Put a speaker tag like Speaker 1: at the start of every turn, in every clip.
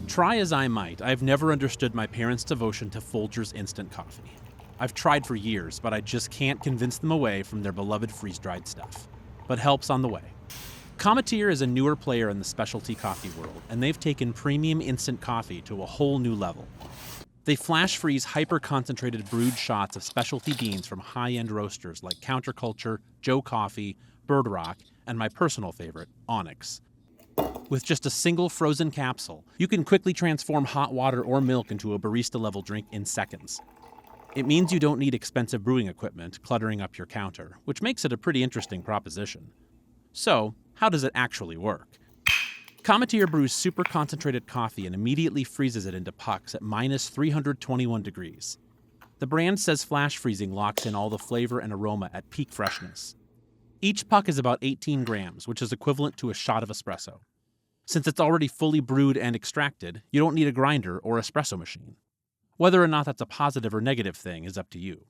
Speaker 1: Try as I might, I've never understood my parents' devotion to Folgers instant coffee. I've tried for years, but I just can't convince them away from their beloved freeze-dried stuff. But help's on the way. Cometeer is a newer player in the specialty coffee world, and they've taken premium instant coffee to a whole new level. They flash freeze hyper-concentrated brewed shots of specialty beans from high-end roasters like Counterculture, Joe Coffee, Bird Rock, and my personal favorite, Onyx. With just a single frozen capsule, you can quickly transform hot water or milk into a barista-level drink in seconds. It means you don't need expensive brewing equipment cluttering up your counter, which makes it a pretty interesting proposition. So, how does it actually work? Cometeer brews super concentrated coffee and immediately freezes it into pucks at minus 321 degrees. The brand says flash freezing locks in all the flavor and aroma at peak freshness. Each puck is about 18 grams, which is equivalent to a shot of espresso. Since it's already fully brewed and extracted, you don't need a grinder or espresso machine. Whether or not that's a positive or negative thing is up to you.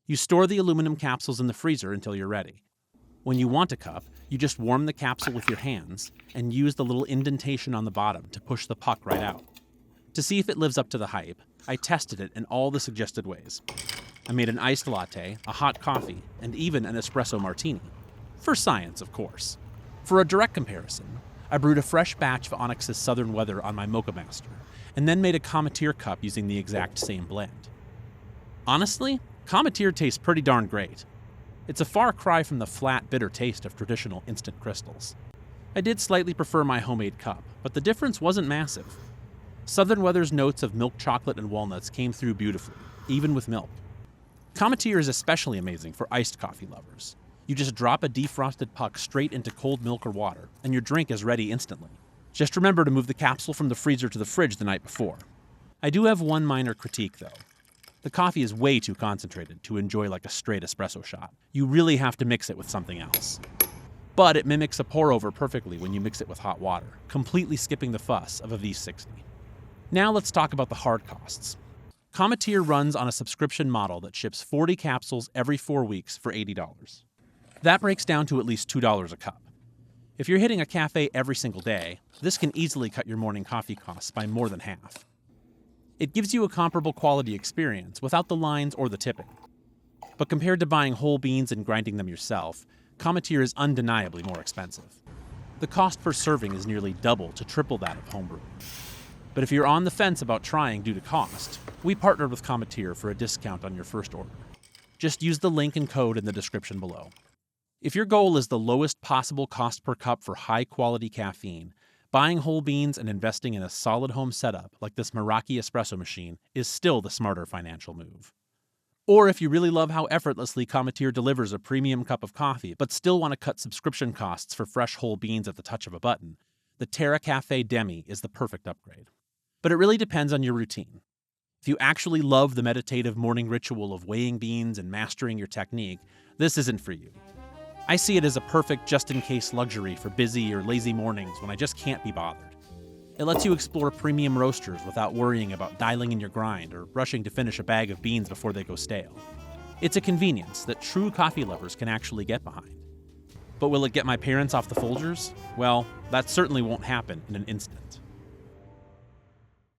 Speaker 1: You store the aluminum capsules in the freezer until you're ready. When you want a cup, you just warm the capsule with your hands and use the little indentation on the bottom to push the puck right out. To see if it lives up to the hype, I tested it in all the suggested ways. I made an iced latte, a hot coffee, and even an espresso martini. For science, of course. For a direct comparison, I brewed a fresh batch of Onyx's Southern Weather on my Mocha Master, and then made a Cometeer cup using the exact same blend. Honestly, Cometeer tastes pretty darn great. It's a far cry from the flat, bitter taste of traditional instant crystals. I did slightly prefer my homemade cup, but the difference wasn't massive. Southern Weather's notes of milk chocolate and walnuts came through beautifully, even with milk. Cometeer is especially amazing for iced coffee lovers. You just drop a defrosted puck straight into cold milk or water, and your drink is ready instantly. Just remember to move the capsule from the freezer to the fridge the night before. I do have one minor critique, though. The coffee is way too concentrated to enjoy like a straight espresso shot. You really have to mix it with something else. But it mimics a pour-over perfectly when you mix it with hot water, completely skipping the fuss of a V60. Now let's talk about the hard costs. Cometeer runs on a subscription model that ships 40 capsules every 4 weeks for $80. That breaks down to at least $2 a cup. If you're hitting a cafe every single day, this can easily cut your morning coffee costs by more than half. It gives you a comparable quality experience without the lines or the tipping. But compared to buying whole beans and grinding them yourself, Cometeer is undeniably more expensive. The cost per serving is nearly double to triple that of home-brewing. But if you're on the fence about trying due to cost, we partnered with Cometeer for a discount on your first order. Just use the link and code in the description below. If your goal is the lowest possible cost per cup for high-quality caffeine, buying whole beans and investing in a solid home setup like this Meraki espresso machine is still the smarter financial move. Or if you really love how effortlessly Cometeer delivers a premium cup of coffee but still want to cut subscription costs for fresh whole beans at the touch of a button, the Terra Cafe Demi is the perfect upgrade. But it really depends on your routine. If you actually love the meditative morning ritual of weighing beans and mastering your technique, this isn't for you. I see it as a perfect just-in-case luxury for busy or lazy mornings when I just can't be bothered. It lets you explore premium roasters without worrying about dialing in your grind or rushing to finish a bag of beans before they go stale. It's a convenience that true coffee lovers can actually get behind. But will it get my parents off the Folgers? Well, that certainly won't happen in an instant.